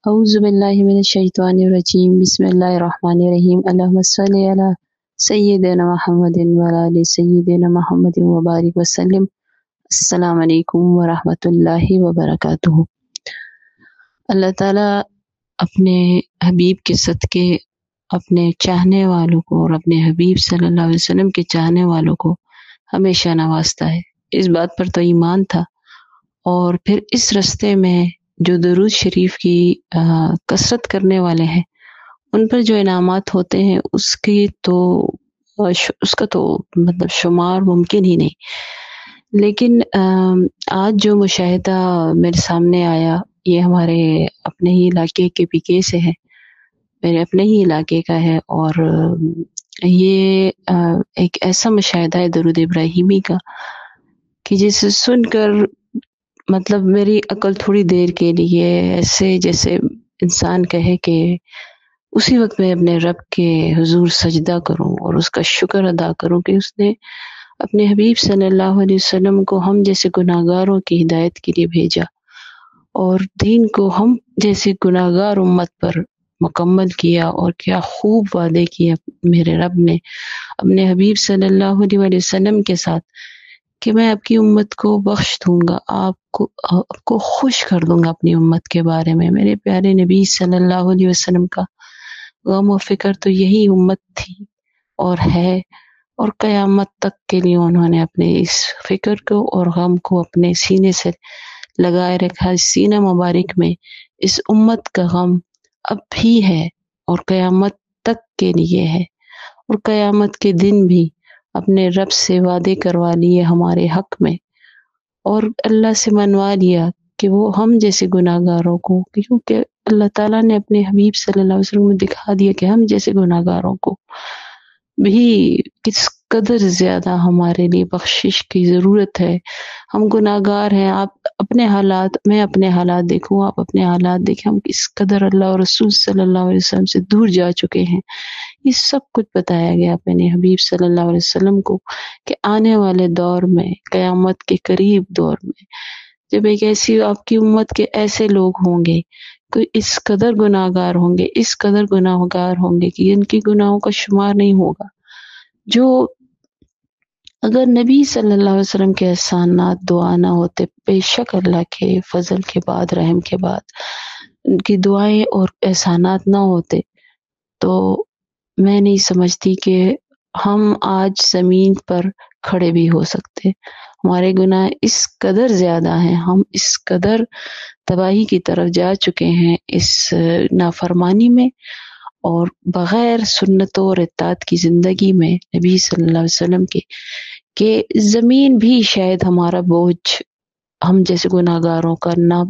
اعوذ باللہ من الشیطان الرجیم بسم اللہ الرحمن الرحیم اللہم صلی علی سیدنا محمد وعلی آل سیدنا محمد وبارک وسلم۔ السلام علیکم ورحمۃ اللہ وبرکاتہ۔ اللہ تعالیٰ اپنے حبیب کے صدقے اپنے چاہنے والوں کو اور اپنے حبیب صلی اللہ علیہ وسلم کے چاہنے والوں کو ہمیشہ نوازتا ہے۔ اس بات پر تو ایمان تھا، اور پھر اس رستے میں جو درود شریف کی کثرت کرنے والے ہیں ان پر جو انعامات ہوتے ہیں اس کا تو مطلب شمار ممکن ہی نہیں۔ لیکن آج جو مشاہدہ میرے سامنے آیا یہ ہمارے اپنے ہی علاقے کے PK سے ہے، میرے اپنے ہی علاقے کا ہے، اور یہ ایک ایسا مشاہدہ ہے درود ابراہیمی کا کہ جسے سن کر مطلب میری عقل تھوڑی دیر کے لیے ایسے جیسے انسان کہے کہ اسی وقت میں اپنے رب کے حضور سجدہ کروں اور اس کا شکر ادا کروں کہ اس نے اپنے حبیب صلی اللہ علیہ وسلم کو ہم جیسے گناہگاروں کی ہدایت کے لیے بھیجا، اور دین کو ہم جیسے گناہگار امت پر مکمل کیا، اور کیا خوب وعدے کیا میرے رب نے اپنے حبیب صلی اللہ علیہ وسلم کے ساتھ کہ میں آپ کی امت کو بخش دوں گا، آپ کو خوش کر دوں گا اپنی امت کے بارے میں۔ میرے پیارے نبی صلی اللہ علیہ وسلم کا غم و فکر تو یہی امت تھی اور ہے، اور قیامت تک کے لیے انہوں نے اپنے اس فکر کو اور غم کو اپنے سینے سے لگائے رکھا۔ اس سینہ مبارک میں اس امت کا غم اب بھی ہے اور قیامت تک کے لیے ہے، اور قیامت کے دن بھی اپنے رب سے وعدے کروا لیے ہمارے حق میں، اور اللہ سے منوا لیا کہ وہ ہم جیسے گناہگاروں کو، کیونکہ اللہ تعالیٰ نے اپنے حبیب صلی اللہ علیہ وسلم کو دکھا دیا کہ ہم جیسے گناہگاروں کو بھی کس قدر زیادہ ہمارے لیے بخشش کی ضرورت ہے۔ ہم گناہگار ہیں، آپ اپنے حالات، میں اپنے حالات دیکھوں، آپ اپنے حالات دیکھیں، ہم کس قدر اللہ اور رسول صلی اللہ علیہ وسلم سے دور جا چکے ہیں۔ یہ سب کچھ بتایا گیا اپنے حبیب صلی اللہ علیہ وسلم کو کہ آنے والے دور میں، قیامت کے قریب دور میں، جب ایک ایسی آپ کی امت کے ایسے لوگ ہوں گے، کوئی اس قدر گناہگار ہوں گے، اس قدر گناہگار ہوں گے کہ ان کی گناہوں کا شمار نہیں ہوگا، جو اگر نبی صلی اللہ علیہ وسلم کے احسانات دعا نہ ہوتے، بے شک اللہ کے فضل کے بعد، رحم کے بعد ان کی دعائیں اور احسانات نہ ہوتے تو میں نہیں سمجھتی کہ ہم آج زمین پر کھڑے بھی ہو سکتے۔ ہمارے گناہ اس قدر زیادہ ہیں، ہم اس قدر تباہی کی طرف جا چکے ہیں اس نافرمانی میں، اور بغیر سنتوں اور اطاعت کی زندگی میں نبی صلی اللہ علیہ وسلم کے کہ زمین بھی شاید ہمارا بوجھ ہم جیسے گناہگاروں کا نہ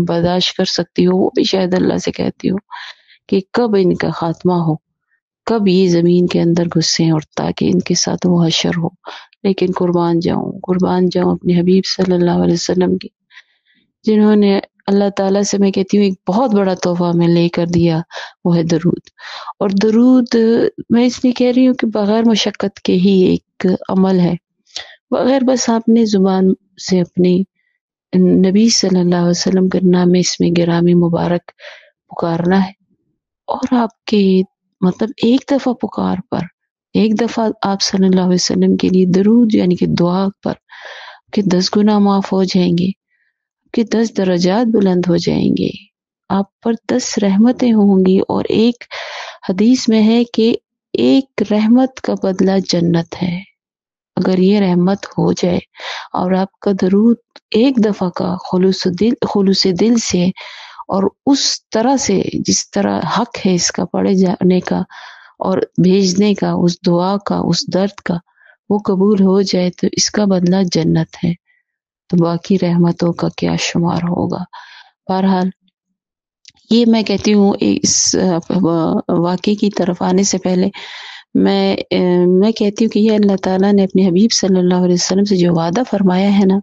برداشت کر سکتی ہو، وہ بھی شاید اللہ سے کہتی ہو کہ کب ان کا خاتمہ ہو، کب یہ زمین کے اندر گھسیں، اور تاکہ ان کے ساتھ وہ حشر ہو۔ لیکن قربان جاؤں اپنے حبیب صلی اللہ علیہ وسلم کی، جنہوں نے اللہ تعالیٰ سے، میں کہتی ہوں ایک بہت بڑا تحفہ میں لے کر دیا، وہ ہے درود۔ اور درود میں اس لیے کہہ رہی ہوں کہ بغیر مشقت کے ہی ایک عمل ہے، بغیر بس آپ نے زبان سے اپنی نبی صلی اللہ علیہ وسلم کا نام اس میں گرامی مبارک پکارنا ہے، اور آپ کے مطلب ایک دفعہ پکار پر، ایک دفعہ آپ صلی اللہ علیہ وسلم کے لیے درود یعنی کہ دعا پر کہ 10 گناہ معاف ہو جائیں گے، کہ 10 درجات بلند ہو جائیں گے، آپ پر 10 رحمتیں ہوں گی، اور ایک حدیث میں ہے کہ ایک رحمت کا بدلہ جنت ہے۔ اگر یہ رحمت ہو جائے اور آپ کا درود ایک دفعہ کا خلوص دل سے اور اس طرح سے جس طرح حق ہے اس کا پڑھے جانے کا اور بھیجنے کا، اس دعا کا، اس درد کا، وہ قبول ہو جائے تو اس کا بدلہ جنت ہے، تو باقی رحمتوں کا کیا شمار ہوگا۔ بہرحال یہ میں کہتی ہوں، اس واقعے کی طرف آنے سے پہلے میں کہتی ہوں کہ یہ اللہ تعالیٰ نے اپنے حبیب صلی اللہ علیہ وسلم سے جو وعدہ فرمایا ہے نا،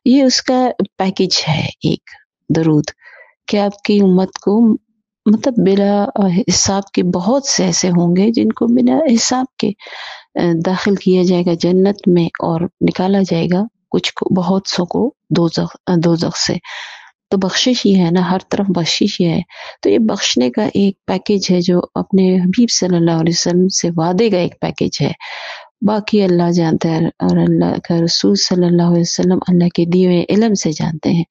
یہ اس کا پیکج ہے ایک درود، کہ آپ کی امت کو مطلب بلا حساب کے بہت سے ایسے ہوں گے جن کو بنا حساب کے داخل کیا جائے گا جنت میں، اور نکالا جائے گا کچھ کو، بہت سو کو دوزخ سے۔ تو بخشش ہی ہے نا، ہر طرف بخشش ہی ہے۔ تو یہ بخشنے کا ایک پیکیج ہے جو اپنے حبیب صلی اللہ علیہ وسلم سے وعدے کا ایک پیکیج ہے۔ باقی اللہ جانتا ہے، اور اللہ کا رسول صلی اللہ علیہ وسلم اللہ کے دیے ہوئے علم سے جانتے ہیں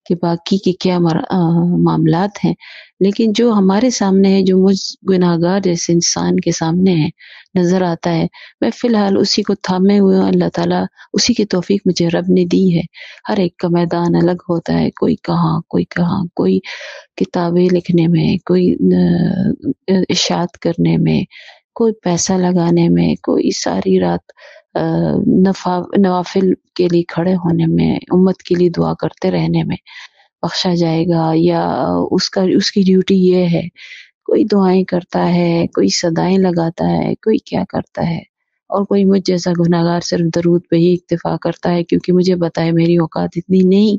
کہ باقی کے کیا معاملات ہیں۔ لیکن جو ہمارے سامنے ہے، جو مجھ گناہگار جیسے انسان کے سامنے ہے، نظر آتا ہے، میں فی الحال اسی کو تھامے ہوئے ہوں۔ اللہ تعالیٰ اسی کی توفیق مجھے رب نے دی ہے۔ ہر ایک کا میدان الگ ہوتا ہے، کوئی کہاں کوئی کہاں، کوئی کتابیں لکھنے میں، کوئی اشاعت کرنے میں، کوئی پیسہ لگانے میں، کوئی ساری رات نوافل کے لیے کھڑے ہونے میں، امت کے لیے دعا کرتے رہنے میں بخشا جائے گا، یا اس کی ڈیوٹی یہ ہے۔ کوئی دعائیں کرتا ہے، کوئی صدائیں لگاتا ہے، کوئی کیا کرتا ہے، اور کوئی مجھ جیسا گناہگار صرف درود پہ ہی اکتفا کرتا ہے، کیونکہ مجھے پتا ہے میری اوقات اتنی نہیں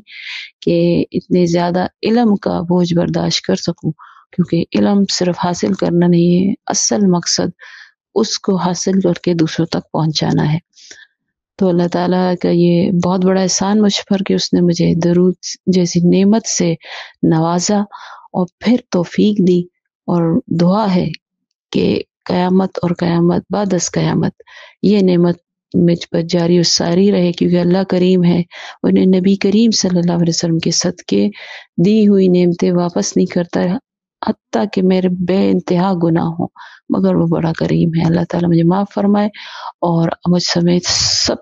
کہ اتنے زیادہ علم کا بوجھ برداشت کر سکوں، کیونکہ علم صرف حاصل کرنا نہیں ہے، اصل مقصد اس کو حاصل کر کے دوسروں تک پہنچانا ہے۔ تو اللہ تعالیٰ کا یہ بہت بڑا احسان مجھ پر کہ اس نے مجھے درود جیسی نعمت سے نوازا اور پھر توفیق دی، اور دعا ہے کہ قیامت اور قیامت بعد از قیامت یہ نعمت مجھ پر جاری و ساری رہے، کیونکہ اللہ کریم ہے، انہیں نبی کریم صلی اللہ علیہ وسلم کے صدقے دی ہوئی نعمتیں واپس نہیں کرتا، حتیٰ کہ میرے بے انتہا گناہ ہوں، مگر وہ بڑا کریم ہے۔ اللہ تعالیٰ مجھے معاف فرمائے اور مجھ سمیت سب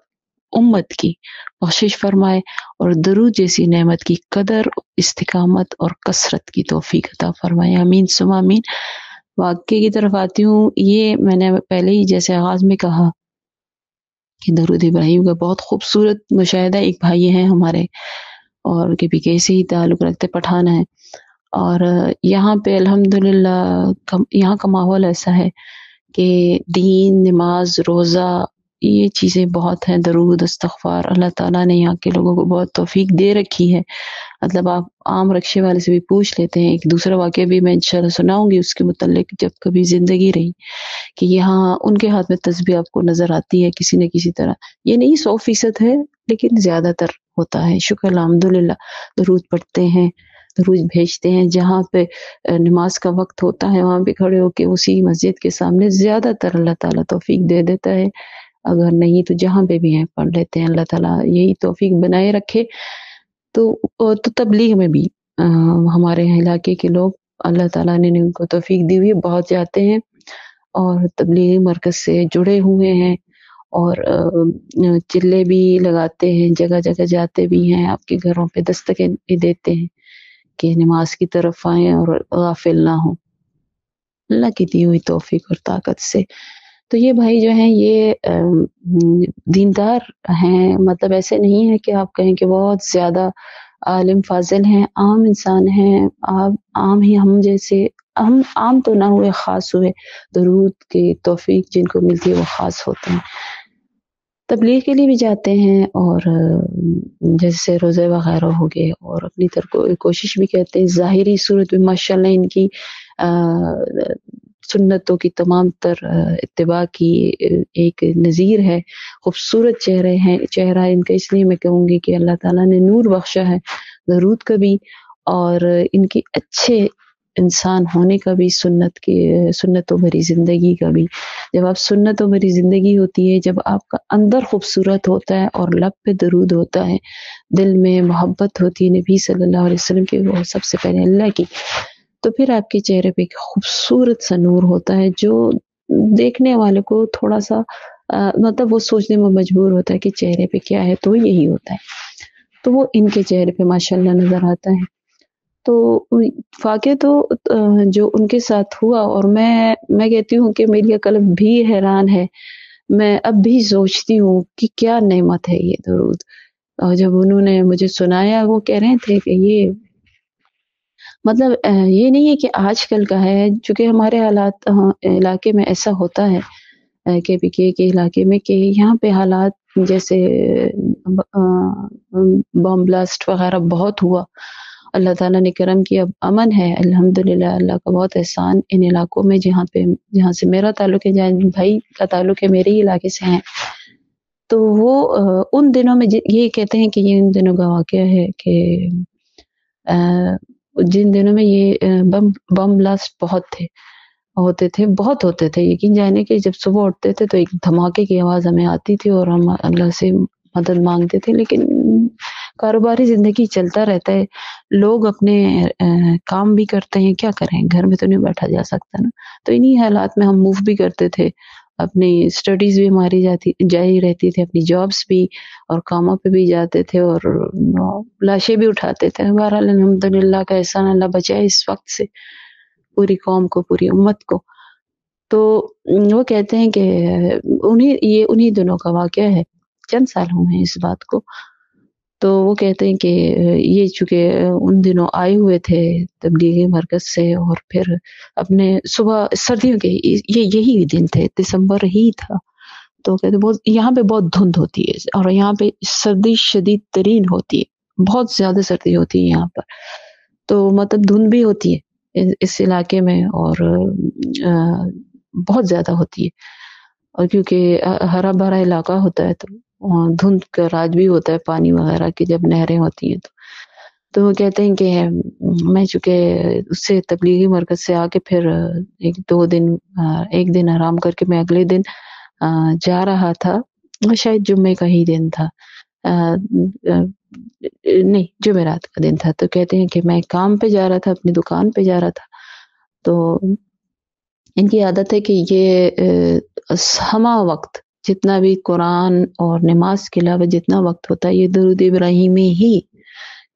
امت کی بخشش فرمائے، اور درود جیسی نعمت کی قدر، استقامت اور کثرت کی توفیق عطا فرمائے، آمین ثم آمین۔ واقعے کی طرف آتی ہوں۔ یہ میں نے پہلے ہی جیسے آغاز میں کہا کہ درود ابراہیم کا بہت خوبصورت مشاہدہ، ایک بھائی ہیں ہمارے اور کہ بھی کیسے ہی تعلق رکھتے، پٹھان ہیں، اور یہاں پہ الحمدللہ یہاں کا ماحول ایسا ہے کہ دین، نماز، روزہ، یہ چیزیں بہت ہیں، درود، استغفار، اللہ تعالیٰ نے یہاں کے لوگوں کو بہت توفیق دے رکھی ہے۔ مطلب آپ عام رکشے والے سے بھی پوچھ لیتے ہیں، ایک دوسرا واقعہ بھی میں انشاءاللہ سناؤں گی اس کے متعلق جب کبھی زندگی رہی، کہ یہاں ان کے ہاتھ میں تسبیح آپ کو نظر آتی ہے کسی نہ کسی طرح، یہ نہیں 100% ہے لیکن زیادہ تر ہوتا ہے۔ شکر الحمدللہ، درود پڑھتے ہیں، درود بھیجتے ہیں، جہاں پہ نماز کا وقت ہوتا ہے وہاں پہ کھڑے ہو کے اسی مسجد کے سامنے زیادہ تر اللہ تعالیٰ توفیق دے دیتا ہے، اگر نہیں تو جہاں پہ بھی ہیں پڑھ لیتے ہیں۔ اللہ تعالیٰ یہی توفیق بنائے رکھے۔ تو تبلیغ میں بھی ہمارے علاقے کے لوگ اللہ تعالیٰ نے ان کو توفیق دی ہوئی، بہت جاتے ہیں اور تبلیغی مرکز سے جڑے ہوئے ہیں، اور چلے بھی لگاتے ہیں، جگہ جگہ جاتے بھی ہیں، آپ کے گھروں پہ دستکیں بھی دیتے ہیں کہ نماز کی طرف آئیں اور غافل نہ ہوں، اللہ کی دی ہوئی توفیق اور طاقت سے۔ تو یہ بھائی جو ہیں یہ دیندار ہیں، مطلب ایسے نہیں ہے کہ آپ کہیں کہ بہت زیادہ عالم فاضل ہیں، عام انسان ہیں، عام ہی ہم جیسے، ہم عام تو نہ ہوئے، خاص ہوئے، درود کی توفیق جن کو ملتی ہے وہ خاص ہوتے ہیں۔ تبلیغ کے لیے بھی جاتے ہیں، اور جیسے روزے وغیرہ ہو گئے، اور اپنی طرف کوشش بھی کرتے ہیں۔ ظاہری صورت میں ماشاءاللہ ان کی سنتوں کی تمام تر اتباع کی ایک نظیر ہے، خوبصورت چہرہ ان کا، اس لیے میں کہوں گی کہ اللہ تعالیٰ نے نور بخشا ہے درود کا بھی، اور ان کی اچھے انسان ہونے کا بھی، سنتوں بھری زندگی کا بھی۔ جب آپ سنتوں بھری زندگی ہوتی ہے، جب آپ کا اندر خوبصورت ہوتا ہے اور لب پہ درود ہوتا ہے، دل میں محبت ہوتی ہے نبی صلی اللہ علیہ وسلم کی، وہ سب سے پہلے اللہ کی، تو پھر آپ کے چہرے پہ ایک خوبصورت سا نور ہوتا ہے جو دیکھنے والے کو تھوڑا سا مطلب وہ سوچنے میں مجبور ہوتا ہے کہ چہرے پہ کیا ہے، تو یہی ہوتا ہے، تو وہ ان کے چہرے پہ ماشاءاللہ نظر آتا ہے۔ تو واقعہ تو جو ان کے ساتھ ہوا، اور میں کہتی ہوں کہ میری قلب بھی حیران ہے، میں اب بھی سوچتی ہوں کہ کیا نعمت ہے یہ درود، اور جب انہوں نے مجھے سنایا، وہ کہہ رہے تھے کہ یہ مطلب یہ نہیں ہے کہ آج کل کا ہے، چونکہ ہمارے حالات علاقے میں ایسا ہوتا ہے کے پی کے علاقے میں، کہ یہاں پہ حالات جیسے بم بلاسٹ وغیرہ بہت ہوا، اللہ تعالیٰ نے کرم کیا، اب امن ہے الحمدللہ، اللہ کا بہت احسان ان علاقوں میں جہاں سے میرا تعلق ہے، جہاں بھائی کا تعلق ہے میرے ہی علاقے سے ہیں، تو وہ ان دنوں میں یہ کہتے ہیں کہ یہ ان دنوں کا واقعہ ہے کہ جن دنوں میں یہ بم بلاسٹ ہوتے تھے، یقین جانے کہ جب صبح اٹھتے تھے تو ایک دھماکے کی آواز ہمیں آتی تھی اور ہم اللہ سے مدد مانگتے تھے، لیکن کاروباری زندگی چلتا رہتا ہے، لوگ اپنے کام بھی کرتے ہیں، کیا کریں، گھر میں تو نہیں بیٹھا جا سکتا نا، تو انہی حالات میں ہم موو بھی کرتے تھے، اپنی اسٹڈیز بھی ہماری جاری رہتی تھی، اپنی جابس بھی اور کاموں پہ بھی جاتے تھے اور لاشیں بھی اٹھاتے تھے۔ بہرحال الحمدللہ کا احسان، اللہ بچائے اس وقت سے پوری قوم کو، پوری امت کو۔ تو وہ کہتے ہیں کہ انہی دنوں کا واقعہ ہے، چند سال ہوئے ہیں اس بات کو۔ تو وہ کہتے ہیں کہ یہ چونکہ ان دنوں آئے ہوئے تھے تبلیغی مرکز سے، اور پھر اپنے صبح سردیوں کے یہی دن تھے، دسمبر ہی تھا، تو کہتے یہاں پہ بہت دھند ہوتی ہے اور یہاں پہ سردی شدید ترین ہوتی ہے، بہت زیادہ سردی ہوتی ہے یہاں پر، تو مطلب دھند بھی ہوتی ہے اس علاقے میں، اور بہت زیادہ ہوتی ہے، اور کیونکہ ہرا بھرا علاقہ ہوتا ہے تو دھند کا راج بھی ہوتا ہے، پانی وغیرہ کی جب نہریں ہوتی ہیں تو وہ کہتے ہیں کہ میں چونکہ اس سے تبلیغی مرکز سے آ کے پھر ایک دن آرام کر کے میں اگلے دن جا رہا تھا، شاید جمعے کا ہی دن تھا، نہیں جمعرات کا دن تھا، تو کہتے ہیں کہ میں کام پہ جا رہا تھا، اپنی دکان پہ جا رہا تھا، تو ان کی عادت ہے کہ یہ ہمہ وقت جتنا بھی قرآن اور نماز کے علاوہ جتنا وقت ہوتا ہے، یہ درود ابراہیمی ہی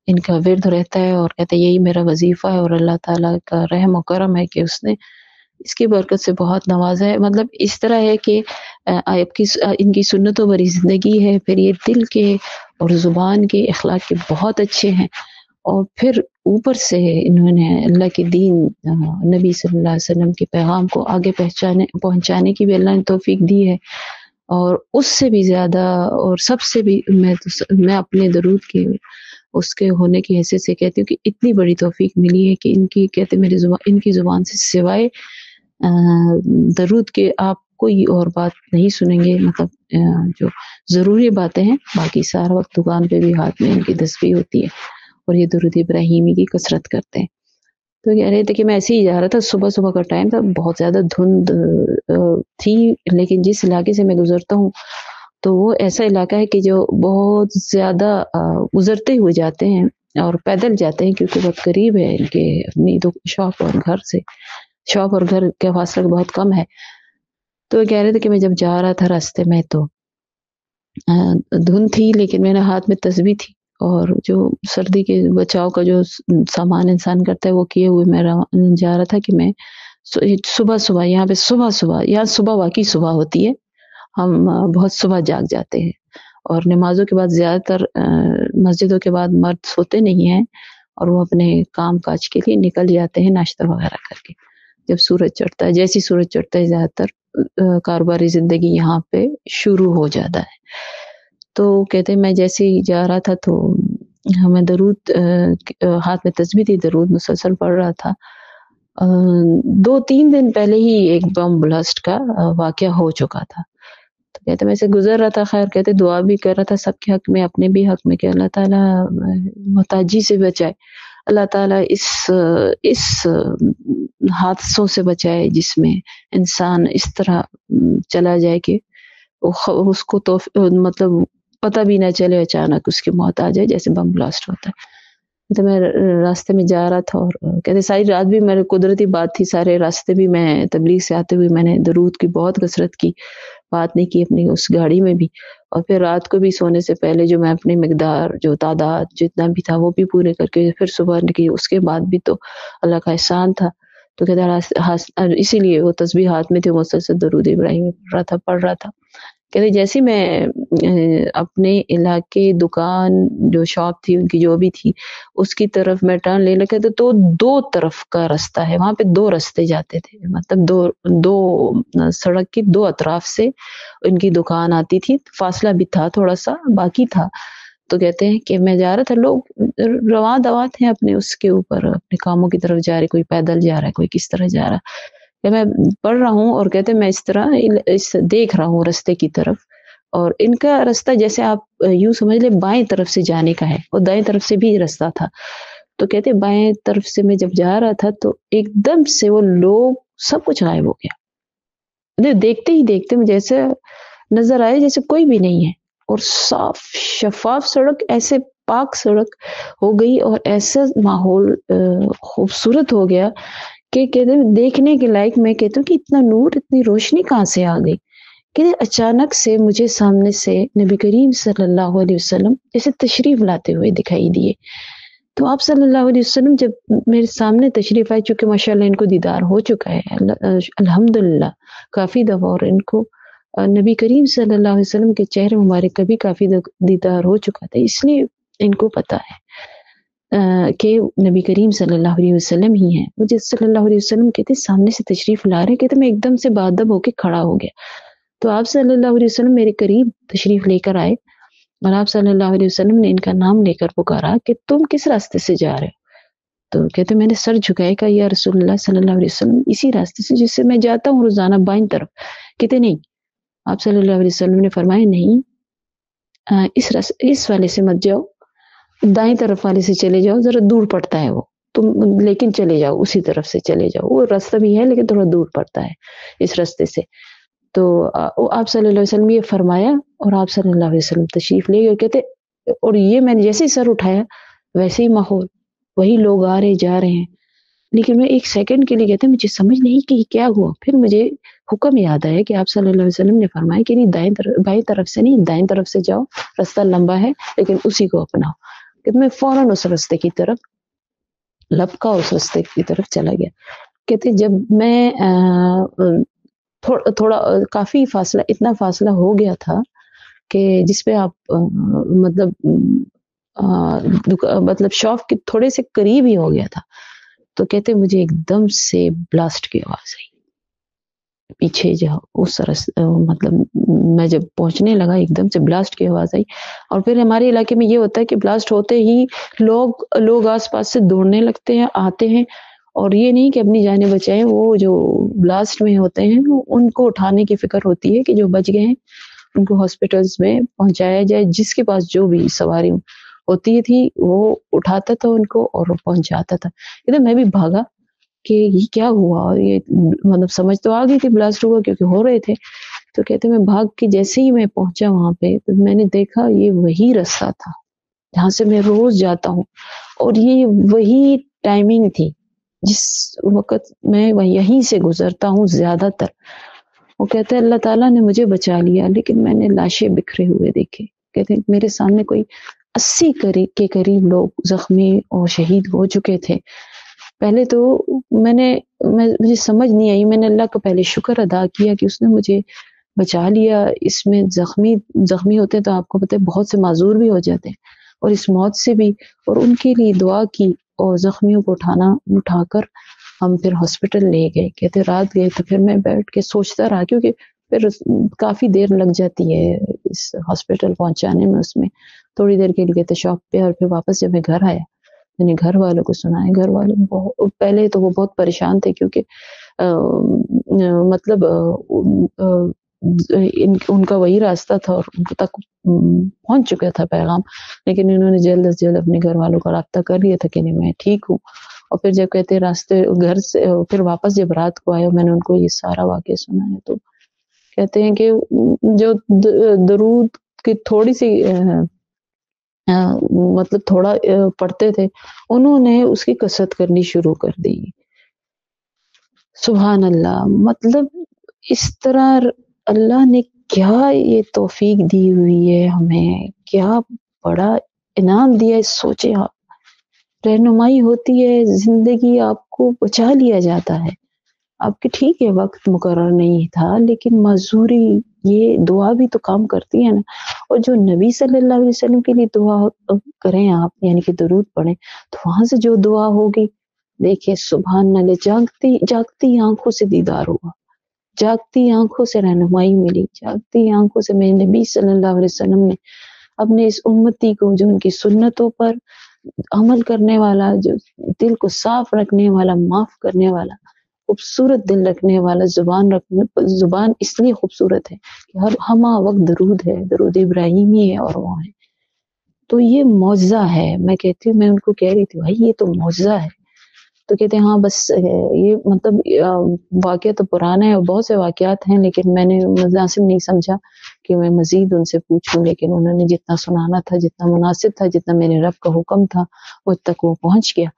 ان کا ورد رہتا ہے، اور کہتے ہیں یہی میرا وظیفہ ہے، اور اللہ تعالیٰ کا رحم و کرم ہے کہ اس نے اس کی برکت سے بہت نوازا ہے۔ مطلب اس طرح ہے کہ ان کی سنتوں بری زندگی ہے، پھر یہ دل کے اور زبان کے اخلاق کے بہت اچھے ہیں، اور پھر اوپر سے انہوں نے اللہ کے دین، نبی صلی اللہ علیہ وسلم کے پیغام کو آگے پہنچانے کی بھی اللہ نے توفیق دی ہے، اور اس سے بھی زیادہ اور سب سے بھی میں اپنے درود کے اس کے ہونے کی حیثیت سے کہتی ہوں کہ اتنی بڑی توفیق ملی ہے کہ ان کی زبان سے سوائے درود کے آپ کوئی اور بات نہیں سنیں گے، مطلب جو ضروری باتیں ہیں، باقی سارا وقت دکان پہ بھی ہاتھ میں ان کی تسبیح ہوتی ہے اور یہ درود ابراہیمی کی کثرت کرتے ہیں۔ تو کہہ رہے تھے کہ میں ایسے ہی جا رہا تھا، صبح کا ٹائم تھا، بہت زیادہ دھند تھی، لیکن جس علاقے سے میں گزرتا ہوں تو وہ ایسا علاقہ ہے کہ جو بہت زیادہ گزرتے ہوئے جاتے ہیں اور پیدل جاتے ہیں، کیونکہ بہت قریب ہے ان کے اپنی شاپ اور گھر کا فاصلہ بہت کم ہے۔ تو کہہ رہے تھے کہ میں جب جا رہا تھا راستے میں تو دھند تھی، لیکن میرے ہاتھ میں تسبیح تھی، اور جو سردی کے بچاؤ کا جو سامان انسان کرتا ہے وہ کیے ہوئے میں جا رہا تھا کہ میں صبح یہاں پہ صبح واقعی صبح ہوتی ہے، ہم بہت صبح جاگ جاتے ہیں، اور نمازوں کے بعد زیادہ تر مسجدوں کے بعد مرد سوتے نہیں ہیں، اور وہ اپنے کام کاج کے لیے نکل جاتے ہیں ناشتہ وغیرہ کر کے، جب سورج چڑھتا ہے، جیسی سورج چڑھتا ہے زیادہ تر کاروباری زندگی یہاں پہ شروع ہو جاتا ہے۔ تو کہتے ہیں میں جیسے ہی جا رہا تھا تو ہمیں درود ہاتھ میں تسبیح تھی، درود مسلسل پڑھ رہا تھا۔ 2-3 دن پہلے ہی ایک بم بلاسٹ کا واقعہ ہو چکا تھا، تو کہتے میں سے گزر رہا تھا، خیر کہتے دعا بھی کر رہا تھا سب کے حق میں، اپنے بھی حق میں، کہ اللہ تعالیٰ محتاجی سے بچائے، اللہ تعالیٰ اس حادثوں سے بچائے جس میں انسان اس طرح چلا جائے کہ اس کو تو مطلب پتہ بھی نہ چلے، اچانک اس کی موت آ جائے جیسے بم بلاسٹ ہوتا ہے۔ تو میں راستے میں جا رہا تھا، اور کہتے ساری رات بھی میرے قدرتی بات تھی، سارے راستے بھی میں تبلیغ سے آتے ہوئے میں نے درود کی بہت کثرت کی، بات نہیں کی اپنی اس گاڑی میں بھی، اور پھر رات کو بھی سونے سے پہلے جو میں اپنی مقدار جو تعداد جتنا بھی تھا وہ بھی پورے کر کے پھر صبح نکلی، اس کے بعد بھی تو اللہ کا احسان تھا۔ تو کہتا اسی لیے وہ تسبیح ہاتھ میں تھی، مسلسل درود ابراہیمی پڑھ رہا تھا۔ کہتے جیسے میں اپنے علاقے دکان جو شاپ تھی ان کی جو بھی تھی اس کی طرف میں ٹرن لے لگا تو 2 طرف کا راستہ ہے، وہاں پہ 2 راستے جاتے تھے، مطلب دو سڑک کے 2 اطراف سے ان کی دکان آتی تھی، فاصلہ بھی تھا تھوڑا سا باقی تھا۔ تو کہتے ہیں کہ میں جا رہا تھا، لوگ رواں دواں تھے اپنے اس کے اوپر، اپنے کاموں کی طرف جا رہے، کوئی پیدل جا رہا ہے، کوئی کس طرح جا رہا ہے، کہ میں پڑھ رہا ہوں اور کہتے میں اس طرح دیکھ رہا ہوں راستے کی طرف، اور ان کا راستہ جیسے آپ یوں سمجھ لیں بائیں طرف سے جانے کا ہے، اور دائیں طرف سے بھی راستہ تھا، تو کہتے بائیں طرف سے میں جب جا رہا تھا تو ایک دم سے وہ لوگ سب کچھ غائب ہو گیا، دیکھتے ہی دیکھتے مجھے ایسے نظر آئے جیسے کوئی بھی نہیں ہے، اور صاف شفاف سڑک، ایسے پاک سڑک ہو گئی، اور ایسا ماحول خوبصورت ہو گیا کہ کہتے ہیں دیکھنے کے لائق۔ میں کہتی ہوں کہ اتنا نور، اتنی روشنی کہاں سے آ گئی کہ اچانک سے مجھے سامنے سے نبی کریم صلی اللہ علیہ وسلم جیسے تشریف لاتے ہوئے دکھائی دیے۔ تو آپ صلی اللہ علیہ وسلم جب میرے سامنے تشریف آئے، چونکہ ماشاءاللہ ان کو دیدار ہو چکا ہے الحمدللہ کافی دفعہ، اور ان کو نبی کریم صلی اللہ علیہ وسلم کے چہرے مبارک کا بھی کافی دیدار ہو چکا تھا، اس لیے ان کو پتا ہے کہ نبی کریم صلی اللہ علیہ وسلم ہی ہیں۔ مجھے صلی اللہ علیہ وسلم کہتے سامنے سے تشریف لا رہے، کہتے میں ایک دم سے بادب ہو کے کھڑا ہو گیا۔ تو آپ صلی اللہ علیہ وسلم میرے قریب تشریف لے کر آئے، اور آپ صلی اللہ علیہ وسلم نے ان کا نام لے کر پکارا کہ تم کس راستے سے جا رہے ہو؟ تو کہتے میں نے سر جھکائے، کہا یا رسول اللہ صلی اللہ علیہ وسلم اسی راستے سے جس سے میں جاتا ہوں روزانہ، بائیں طرف۔ کہتے نہیں، آپ صلی اللہ علیہ وسلم نے فرمایا نہیں، اس والے سے مت جاؤ، دائیں طرف والے سے چلے جاؤ، ذرا دور پڑتا ہے وہ، تم لیکن چلے جاؤ، اسی طرف سے چلے جاؤ، وہ راستہ بھی ہے لیکن تھوڑا دور پڑتا ہے اس راستے سے۔ تو آپ صلی اللہ علیہ وسلم یہ فرمایا، اور آپ صلی اللہ علیہ وسلم تشریف لے گئے۔ کہتے اور یہ میں نے جیسے ہی سر اٹھایا ویسے ہی ماحول، وہی لوگ آ رہے جا رہے ہیں، لیکن میں ایک سیکنڈ کے لیے کہتے مجھے سمجھ نہیں کہ کیا ہوا۔ پھر مجھے حکم یاد آیا کہ آپ صلی اللہ علیہ وسلم نے فرمایا کہ نہیں، بائیں طرف سے نہیں، دائیں طرف سے جاؤ، راستہ لمبا ہے لیکن اسی کو اپناؤ۔ کہ میں فوراً اس راستے کی طرف لپکا، اس راستے کی طرف چلا گیا۔ کہتے جب میں تھوڑا کافی فاصلہ، اتنا فاصلہ ہو گیا تھا کہ جس پہ آپ مطلب شاپ کے تھوڑے سے قریب ہی ہو گیا تھا، تو کہتے مجھے ایک دم سے بلاسٹ کی آواز آئی پیچھے، جہاں اس مطلب میں جب پہنچنے لگا ایک دم سے بلاسٹ کی آواز آئی۔ اور پھر ہمارے علاقے میں یہ ہوتا ہے کہ بلاسٹ ہوتے ہی لوگ آس پاس سے دوڑنے لگتے ہیں، آتے ہیں، اور یہ نہیں کہ اپنی جانیں بچائیں، وہ جو بلاسٹ میں ہوتے ہیں ان کو اٹھانے کی فکر ہوتی ہے کہ جو بچ گئے ہیں ان کو ہاسپٹلز میں پہنچایا جائے، جس کے پاس جو بھی سواری ہوتی تھی وہ اٹھاتا تھا ان کو اور پہنچاتا تھا۔ ادھر میں بھی بھاگا کہ یہ کیا ہوا، یہ مطلب سمجھ تو آ گئی تھی بلاسٹ ہوا کیونکہ ہو رہے تھے۔ تو کہتے میں بھاگ کے جیسے ہی میں پہنچا وہاں پہ، تو میں نے دیکھا یہ وہی راستہ تھا جہاں سے میں روز جاتا ہوں، اور یہ وہی ٹائمنگ تھی جس وقت میں یہیں سے گزرتا ہوں زیادہ تر۔ وہ کہتے ہیں اللہ تعالیٰ نے مجھے بچا لیا، لیکن میں نے لاشیں بکھرے ہوئے دیکھے۔ کہتے ہیں میرے سامنے کوئی 80 کے قریب لوگ زخمی اور شہید ہو چکے تھے۔ پہلے تو مجھے سمجھ نہیں آئی، میں نے اللہ کا پہلے شکر ادا کیا کہ اس نے مجھے بچا لیا۔ اس میں زخمی ہوتے تو آپ کو پتہ ہے بہت سے معذور بھی ہو جاتے ہیں، اور اس موت سے بھی، اور ان کے لیے دعا کی، اور زخمیوں کو اٹھا کر ہم پھر ہاسپٹل لے گئے۔ کہتے رات گئے تو پھر میں بیٹھ کے سوچتا رہا، کیونکہ پھر کافی دیر لگ جاتی ہے اس ہاسپٹل پہنچانے میں، اس میں تھوڑی دیر کے لیے گئے تھے شاپ پہ، اور پھر واپس جب میں گھر آیا میں نے گھر والوں کو سنایا۔ گھر والوں پہلے تو وہ بہت پریشان تھے، کیونکہ مطلب ان کا وہی راستہ تھا اور ان کو تک پہنچ چکا تھا پیغام، لیکن انہوں نے جلد از جلد اپنے گھر والوں کا رابطہ کر لیا تھا کہ نہیں میں ٹھیک ہوں۔ اور پھر جب کہتے راستے گھر سے پھر واپس جب رات کو آئے، میں نے ان کو یہ سارا واقعہ سنایا، تو کہتے ہیں کہ جو درود کی تھوڑی سی مطلب تھوڑا پڑھتے تھے، انہوں نے اس کی کثرت کرنی شروع کر دی۔ سبحان اللہ، مطلب اس طرح اللہ نے کیا یہ توفیق دی ہوئی ہے ہمیں، کیا بڑا انعام دیا ہے۔ سوچے آپ، رہنمائی ہوتی ہے زندگی، آپ کو بچا لیا جاتا ہے۔ آپ کے ٹھیک ہے وقت مقرر نہیں تھا، لیکن معذوری یہ دعا بھی تو کام کرتی ہے نا۔ اور جو نبی صلی اللہ علیہ وسلم کے لیے دعا کریں آپ، یعنی کہ درود پڑھیں، تو وہاں سے جو دعا ہوگی، دیکھیں سبحان اللہ، جاگتی آنکھوں سے دیدار ہوا، جاگتی آنکھوں سے رہنمائی ملی، جاگتی آنکھوں سے میرے نبی صلی اللہ علیہ وسلم نے اپنے اس امتی کو، جو ان کی سنتوں پر عمل کرنے والا، جو دل کو صاف رکھنے والا، معاف کرنے والا، خوبصورت دل رکھنے والا، زبان اس لیے خوبصورت ہے کہ ہر ہمہ وقت درود ہے، درود ابراہیمی ہے، اور وہ ہے تو یہ معجزہ ہے. میں کہتی ہوں، میں ان کو کہہ رہی تھی بھائی یہ تو معجزہ ہے. تو کہتے ہیں ہاں بس یہ مطلب واقعہ تو پرانا ہے اور بہت سے واقعات ہیں، لیکن میں نے مناسب نہیں سمجھا کہ میں مزید ان سے پوچھوں. لیکن انہوں نے جتنا سنانا تھا، جتنا مناسب تھا، جتنا میرے رب کا حکم تھا، مجھ تک وہ پہنچ گیا.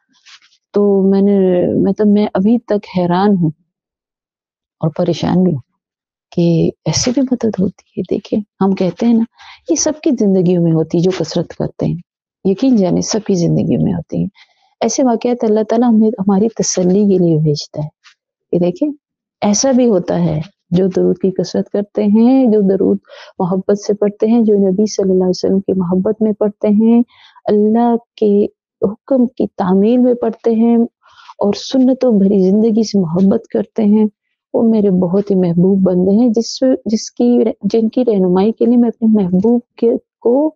تو میں ابھی تک حیران ہوں اور پریشان بھی ہوں کہ ایسے بھی مدد ہوتی ہے. دیکھیں، ہم کہتے ہیں نا یہ سب کی زندگیوں میں ہوتی ہے جو کثرت کرتے ہیں. یقین جانے سب کی زندگیوں میں ہوتی ہیں ایسے واقعات. اللہ تعالیٰ ہمیں ہماری تسلی کے لیے بھیجتا ہے کہ دیکھیں ایسا بھی ہوتا ہے. جو درود کی کثرت کرتے ہیں، جو درود محبت سے پڑھتے ہیں، جو نبی صلی اللہ علیہ وسلم کی محبت میں پڑھتے ہیں، اللہ کے حکم کی تعمیل میں پڑھتے ہیں اور سنتوں بھری زندگی سے محبت کرتے ہیں، وہ میرے بہت ہی محبوب بندے ہیں جن کی رہنمائی کے لیے میں اپنے محبوب کو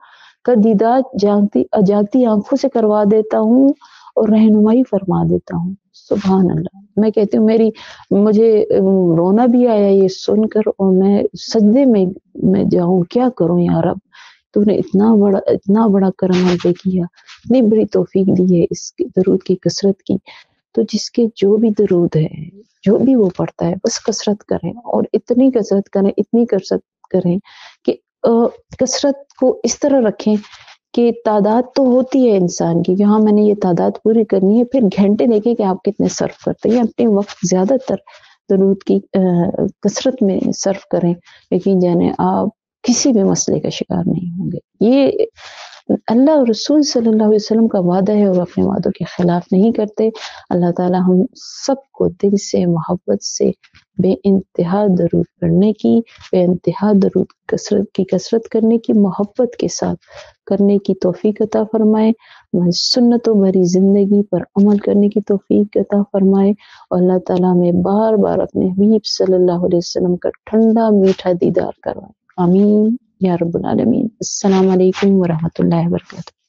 کا دیدار جاگتی آنکھوں سے کروا دیتا ہوں اور رہنمائی فرما دیتا ہوں. سبحان اللہ. میں کہتی ہوں مجھے رونا بھی آیا یہ سن کر، اور میں سجدے میں جاؤں. کیا کروں یا رب، تو نے اتنا بڑا کرم ہم پہ کیا، اتنی بڑی توفیق دی ہے اس درود کی کثرت کی. تو جس کے جو بھی درود ہے، جو بھی وہ پڑھتا ہے، بس کثرت کریں اور اتنی کثرت کریں کہ کثرت کو اس طرح رکھیں کہ تعداد تو ہوتی ہے انسان کی کہ ہاں میں نے یہ تعداد پوری کرنی ہے، پھر گھنٹے دیکھیں کہ آپ کتنے صرف کرتے ہیں. اپنے وقت زیادہ تر درود کی کثرت میں صرف کریں. یقین جانے آپ کسی بھی مسئلے کا شکار نہیں ہوں گے. یہ اللہ اور رسول صلی اللہ علیہ وسلم کا وعدہ ہے اور اپنے وعدوں کے خلاف نہیں کرتے. اللہ تعالی ہم سب کو دل سے محبت سے بے انتہا درود پڑھنے کی، بے انتہا درود کی کثرت کرنے کی، محبت کے ساتھ کرنے کی توفیق عطا فرمائے. سنتوں بھری زندگی پر عمل کرنے کی توفیق عطا فرمائے اور اللہ تعالیٰ میں بار بار اپنے حبیب صلی اللہ علیہ وسلم کا ٹھنڈا میٹھا دیدار کروائے. آمین یا رب العالمین. السلام علیکم ورحمۃ اللہ وبرکاتہ.